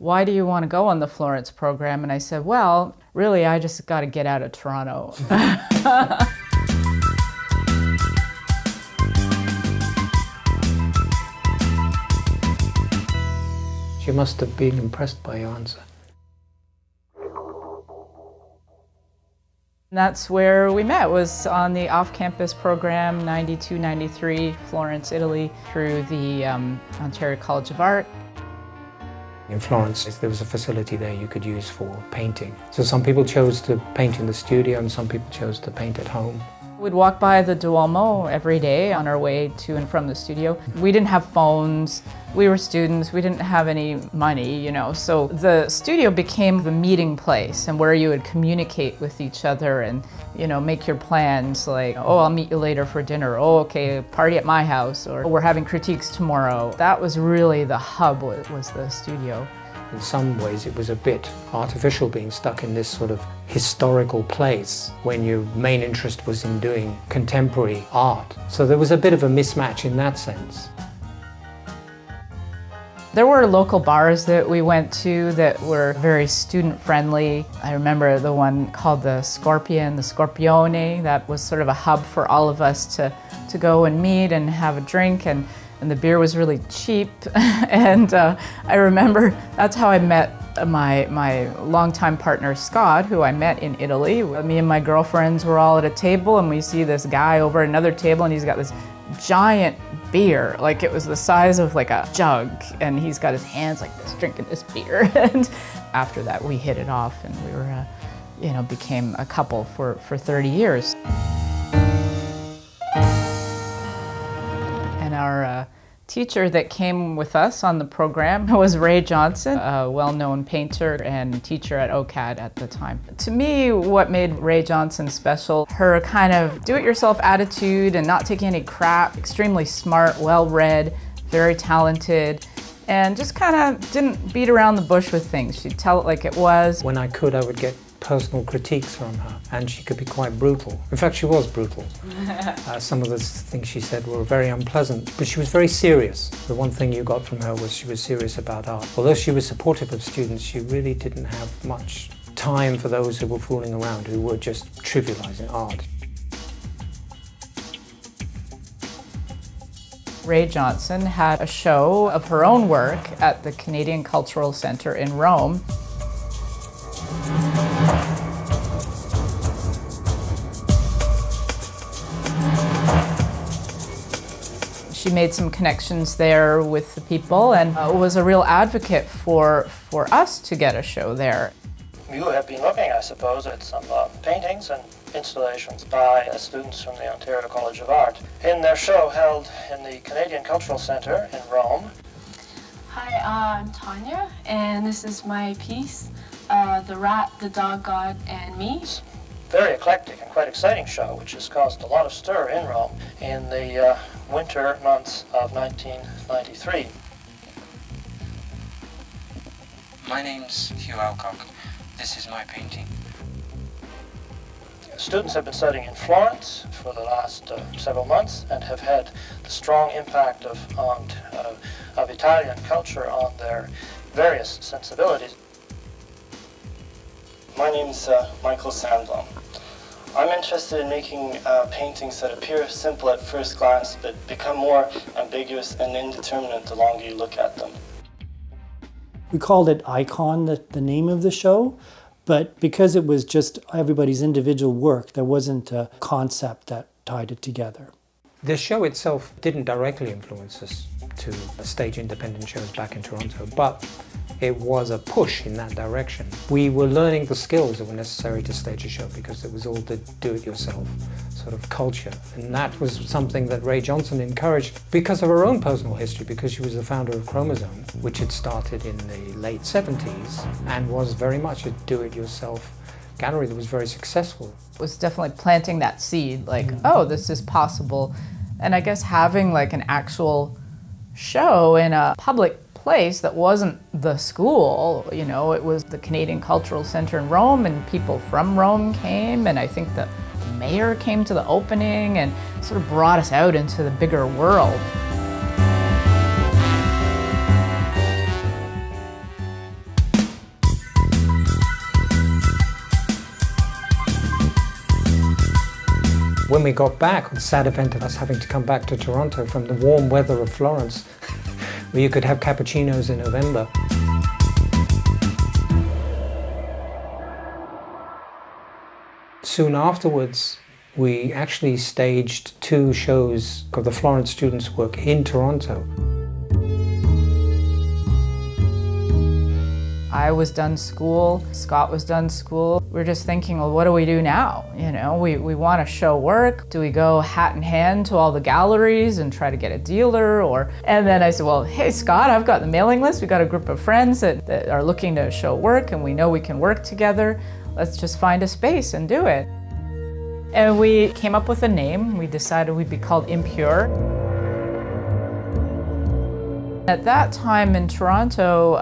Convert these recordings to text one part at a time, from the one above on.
why do you want to go on the Florence program? And I said, well, really, I just got to get out of Toronto. She must have been impressed by your answer. That's where we met, was on the off-campus program, 92, 93, Florence, Italy, through the Ontario College of Art. In Florence, there was a facility there you could use for painting. So some people chose to paint in the studio and some people chose to paint at home. We'd walk by the Duomo every day on our way to and from the studio. We didn't have phones, we were students, we didn't have any money, you know, so the studio became the meeting place and where you would communicate with each other and, you know, make your plans like, oh, I'll meet you later for dinner, oh, okay, party at my house, or we're having critiques tomorrow. That was really the hub, was the studio. In some ways it was a bit artificial being stuck in this sort of historical place when your main interest was in doing contemporary art. So there was a bit of a mismatch in that sense. There were local bars that we went to that were very student-friendly. I remember the one called the Scorpion, the Scorpione. That was sort of a hub for all of us to go and meet and have a drink, and the beer was really cheap. And I remember that's how I met my longtime partner Scott, who I met in Italy. Me and my girlfriends were all at a table and we see this guy over at another table and he's got this giant beer, like it was the size of like a jug, and he's got his hands like this drinking this beer. And after that we hit it off and we were, you know, became a couple for 30 years. And our teacher that came with us on the program was Rae Johnson, a well-known painter and teacher at OCAD at the time. To me, what made Rae Johnson special, her kind of do-it-yourself attitude and not taking any crap, extremely smart, well-read, very talented, and just kind of didn't beat around the bush with things. She'd tell it like it was. When I could, I would get personal critiques from her, and she could be quite brutal. In fact, she was brutal. Some of the things she said were very unpleasant, but she was very serious. The one thing you got from her was she was serious about art. Although she was supportive of students, she really didn't have much time for those who were fooling around, who were just trivializing art. Rae Johnson had a show of her own work at the Canadian Cultural Centre in Rome. She made some connections there with the people and was a real advocate for us to get a show there. You have been looking, I suppose, at some paintings and installations by students from the Ontario College of Art in their show held in the Canadian Cultural Centre in Rome. Hi, I'm Tanya, and this is my piece, The Rat, the Dog God, and Me. Very eclectic and quite exciting show, which has caused a lot of stir in Rome in the winter months of 1993. My name's Hugh Alcock. This is my painting. Students have been studying in Florence for the last several months and have had the strong impact of Italian culture on their various sensibilities. My name's Mikael Sandblom. I'm interested in making paintings that appear simple at first glance but become more ambiguous and indeterminate the longer you look at them. We called it Icon, the name of the show, but because it was just everybody's individual work, there wasn't a concept that tied it together. The show itself didn't directly influence us to stage independent shows back in Toronto, but it was a push in that direction. We were learning the skills that were necessary to stage a show because it was all the do-it-yourself sort of culture. And that was something that Rae Johnson encouraged because of her own personal history, because she was the founder of Chromazone, which had started in the late 70s and was very much a do-it-yourself gallery that was very successful. It was definitely planting that seed, like, oh, this is possible. And I guess having like an actual show in a public place that wasn't the school, you know, it was the Canadian Cultural Centre in Rome, and people from Rome came, and I think the mayor came to the opening and sort of brought us out into the bigger world. When we got back, the sad event of us having to come back to Toronto from the warm weather of Florence, where you could have cappuccinos in November. Soon afterwards, we actually staged 2 shows of the Florence students' work in Toronto. I was done school, Scott was done school. We're just thinking, well, what do we do now? You know, we want to show work. Do we go hat in hand to all the galleries and try to get a dealer? And then I said, well, hey, Scott, I've got the mailing list. We've got a group of friends that are looking to show work and we know we can work together. Let's just find a space and do it. And we came up with a name. We decided we'd be called Impure. At that time in Toronto,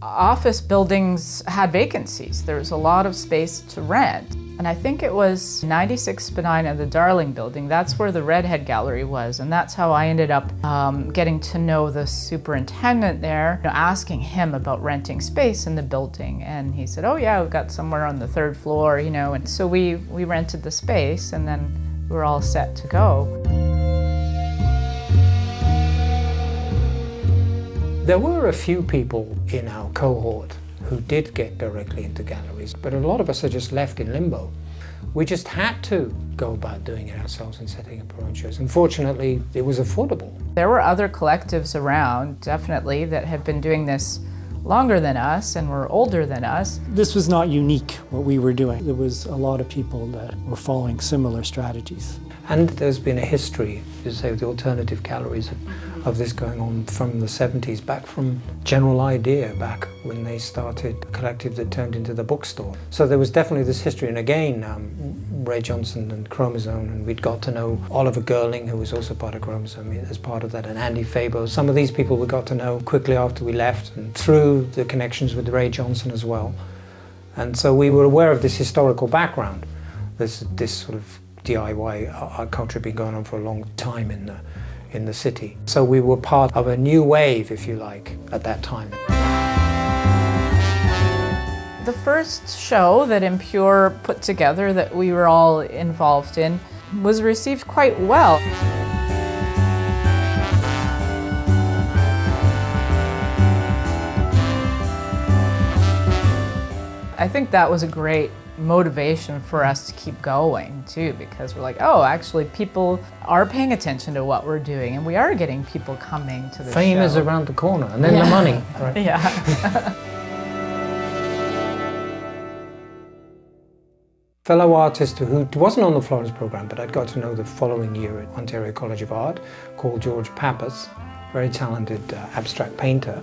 office buildings had vacancies. There was a lot of space to rent. And I think it was 96 Spadina, the Darling building. That's where the Redhead Gallery was. And that's how I ended up getting to know the superintendent there, asking him about renting space in the building. And he said, oh yeah, we've got somewhere on the 3rd floor, And so we rented the space and then we were all set to go. There were a few people in our cohort who did get directly into galleries, but a lot of us are just left in limbo. We just had to go about doing it ourselves and setting up our own shows. Unfortunately, it was affordable. There were other collectives around, definitely, that had been doing this longer than us and were older than us. This was not unique, what we were doing. There was a lot of people that were following similar strategies. And there's been a history, to say, the alternative galleries of this going on from the 70s, back from General Idea, back when they started a collective that turned into the bookstore. So there was definitely this history, and again, Rae Johnson and Chromazone, and we'd got to know Oliver Girling, who was also part of Chromazone as part of that, and Andy Fabo. Some of these people we got to know quickly after we left, and through the connections with Rae Johnson as well. And so we were aware of this historical background, this sort of DIY art culture had been going on for a long time in the city. So we were part of a new wave, if you like, at that time. The first show that Impure put together that we were all involved in was received quite well. I think that was a great motivation for us to keep going too, because we're like, oh, actually people are paying attention to what we're doing and we are getting people coming to the show. Fame is around the corner, and then the money. Right? Yeah. Fellow artist who wasn't on the Florence program, but I'd got to know the following year at Ontario College of Art, called George Pappas, very talented abstract painter.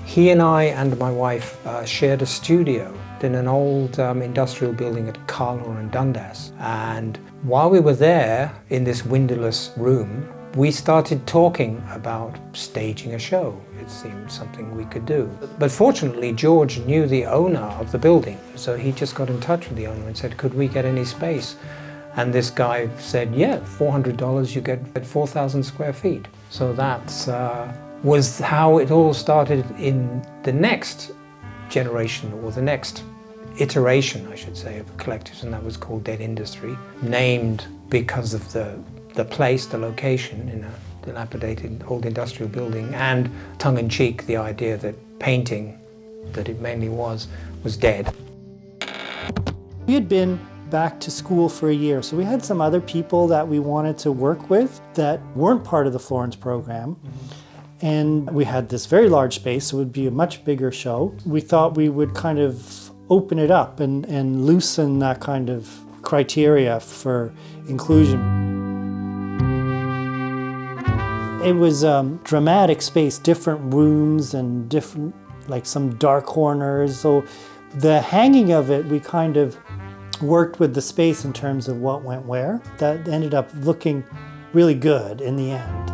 He and I and my wife shared a studio in an old industrial building at Carlaw and Dundas. And while we were there in this windowless room, we started talking about staging a show. It seemed something we could do. But fortunately, George knew the owner of the building, so he just got in touch with the owner and said, could we get any space? And this guy said, yeah, $400, you get 4,000 square feet. So that's was how it all started in the next generation, or the next iteration, I should say, of collectives, and that was called Dead Industry, named because of the place, the location, in a dilapidated old industrial building, and tongue-in-cheek, the idea that painting, that it mainly was dead. We had been back to school for a year, so we had some other people that we wanted to work with that weren't part of the Florence program. And we had this very large space, so it would be a much bigger show. We thought we would kind of open it up and loosen that kind of criteria for inclusion. It was a dramatic space, different rooms and different, like some dark corners. So the hanging of it, we kind of worked with the space in terms of what went where. That ended up looking really good in the end.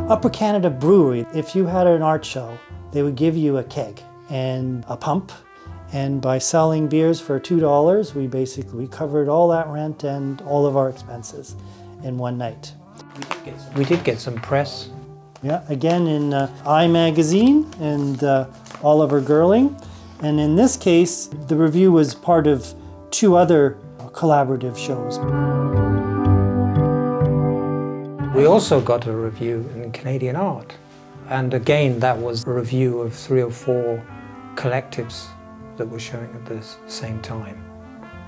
Upper Canada Brewery, if you had an art show, they would give you a keg and a pump, and by selling beers for $2, we covered all that rent and all of our expenses in one night. We did get some press. Yeah, again in I Magazine and Oliver Girling, and in this case the review was part of 2 other collaborative shows. We also got a review in Canadian art. And again, that was a review of 3 or 4 collectives that were showing at the same time.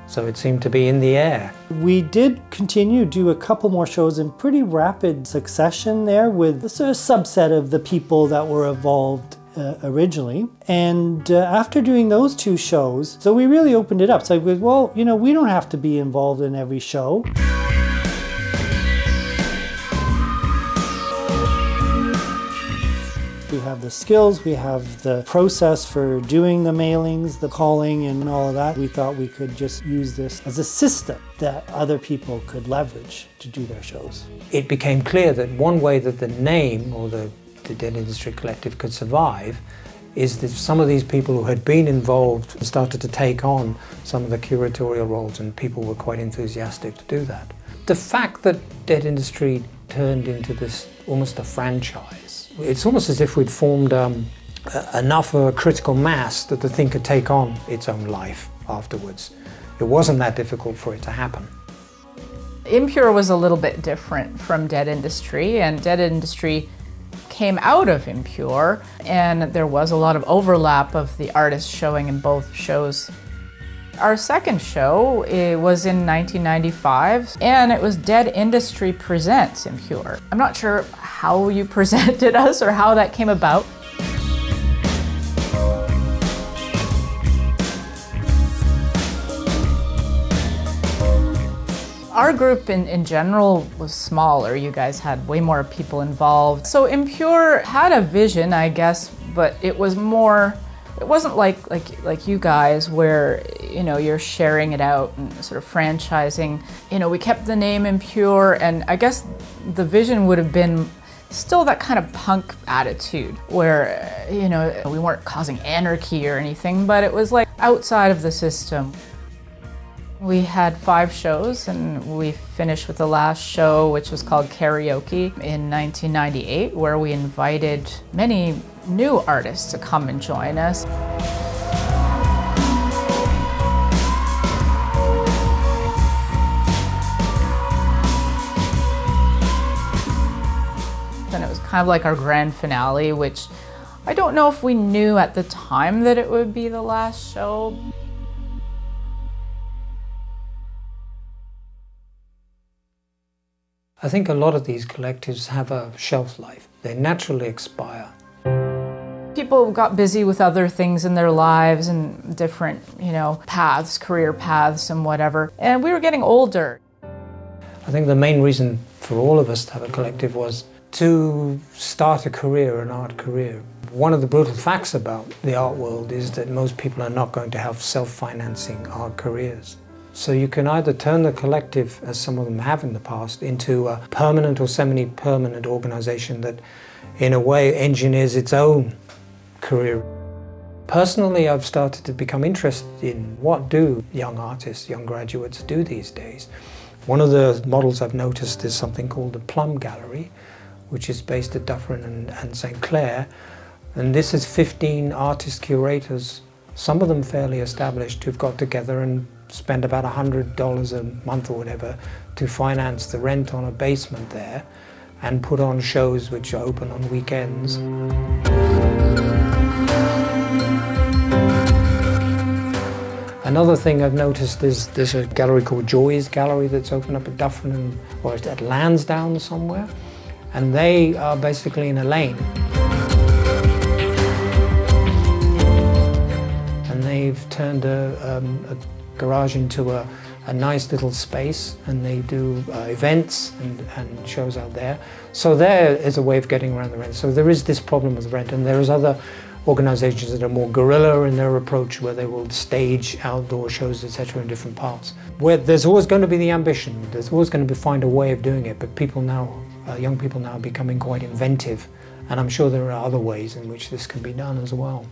So it seemed to be in the air. We did continue to do a couple more shows in pretty rapid succession there with a sort of subset of the people that were involved originally. And after doing those 2 shows, so we really opened it up. So we, well, you know, we don't have to be involved in every show. We have the skills, we have the process for doing the mailings, the calling and all of that. We thought we could just use this as a system that other people could leverage to do their shows. It became clear that one way that the name or the Dead Industry Collective could survive is that some of these people who had been involved started to take on some of the curatorial roles, and people were quite enthusiastic to do that. The fact that Dead Industry turned into this almost a franchise, it's almost as if we'd formed enough of a critical mass that the thing could take on its own life afterwards. It wasn't that difficult for it to happen. Impure was a little bit different from Dead Industry, and Dead Industry came out of Impure, and there was a lot of overlap of the artists showing in both shows. Our second show was in 1995, and it was Dead Industry Presents Impure. I'm not sure how you presented us or how that came about. Our group in general was smaller. You guys had way more people involved. So Impure had a vision, I guess, but it was more, it wasn't like you guys where, you know, you're sharing it out and sort of franchising. You know, we kept the name Impure, and I guess the vision would have been still that kind of punk attitude where, you know, we weren't causing anarchy or anything, but it was like outside of the system. We had 5 shows, and we finished with the last show, which was called Karaoke, in 1998, where we invited many new artists to come and join us. And it was kind of like our grand finale, which I don't know if we knew at the time that it would be the last show. I think a lot of these collectives have a shelf life. They naturally expire. People got busy with other things in their lives and different, you know, paths, career paths and whatever. And we were getting older. I think the main reason for all of us to have a collective was to start a career, an art career. One of the brutal facts about the art world is that most people are not going to have self-financing art careers. So you can either turn the collective, as some of them have in the past, into a permanent or semi-permanent organization that, in a way, engineers its own career. Personally, I've started to become interested in what do young artists, young graduates do these days. One of the models I've noticed is something called the Plum Gallery, which is based at Dufferin and St. Clair. And this is 15 artist curators, some of them fairly established, who've got together and spend about $100 a month or whatever to finance the rent on a basement there and put on shows which are open on weekends. Another thing I've noticed is there's a gallery called Joy's Gallery that's open up at Dufferin or at Lansdowne somewhere, and they are basically in a lane. And they've turned a garage into a nice little space, and they do events and shows out there. So there is a way of getting around the rent. So there is this problem with rent, and there is other organizations that are more guerrilla in their approach, where they will stage outdoor shows, etc., in different parts. Where there's always going to be the ambition, there's always going to find a way of doing it, but people now, young people now are becoming quite inventive, and I'm sure there are other ways in which this can be done as well.